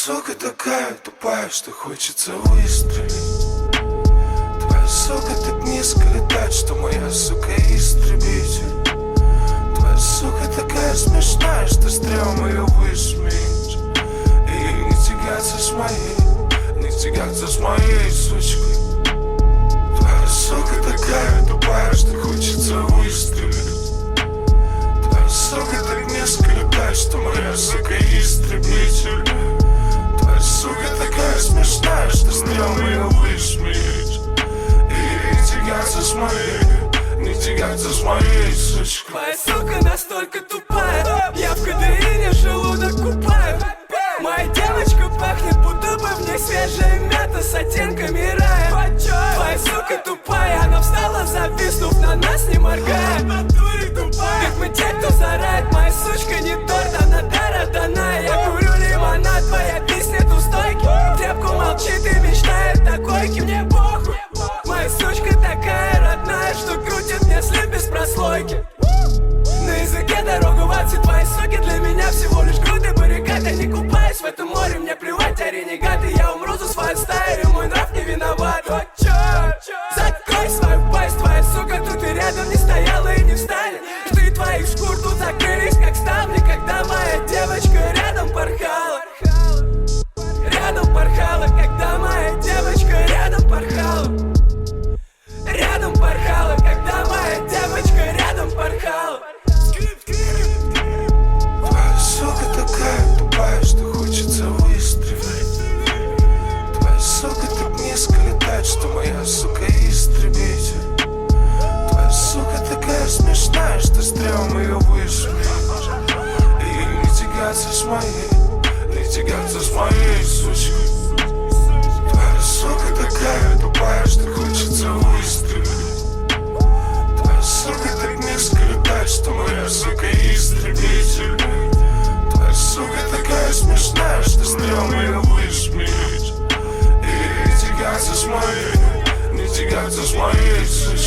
сука такая тупая, что хочется выстрелить. Твоя сука так низко летает, что моя сука истребитель. Твоя сука такая смешная, что стрём ее высмеять. И ей не тягаться с моей, не тягаться с моей сучкой. Твоя сука такая тупая, что хочется выстрелить. Твоя сука так низко летает, что моя сука истребитель. Твоя сука такая смешная, что стрём ее высмеять. И ей не тягаться с моей, не тягаться с моей сучкой. Твоя сука настолько тупая, я в кадеине желудок купаю. Моя девочка пахнет, будто бы в ней свежая мята с оттенками рая. Твоя сука тупая, она встала, зависнув на нас, не моргая. Как мы те, кто зарает, моя сучка не торт, она дорожная. Я курю лимонад, твоя песня у стойки. Тряпку молчит и мечтает о койке, мне похуй. Моя сучка такая родная, что крутит мне слив без прослойки. На языке дорогу в отце, твои суки для меня всего лишь груды баррикад. Я не купаюсь в этом море, мне плевать, а ренегаты. Я умру за свою стаю, мой нрав не виноват. О, чёрт, закрой свою пасть, твоя сука тут и рядом не стояла и не встанет. Жды твоих шкур тут закрылись, как ставни, когда моя девочка рядом порхала. Рядом порхала, когда моя девочка рядом порхала. Рядом порхала, когда моя девочка рядом порхала. Твоя сука такая тупая, что хочется выстрелить. Твоя сука так низко летает, что моя сука истребитель. Твоя сука такая смешная, что стрём ее высмеять. И ей не тягаться с моей, не тягаться с моей сучкой. Твоя сука такая тупая, что хочется выстрелить. Твоя сука так низко летает, что моя сука истребитель. Твоя сука такая смешная, что стрём ее высмеять. И ей не тягаться с моей, не тягаться с моей сучкой.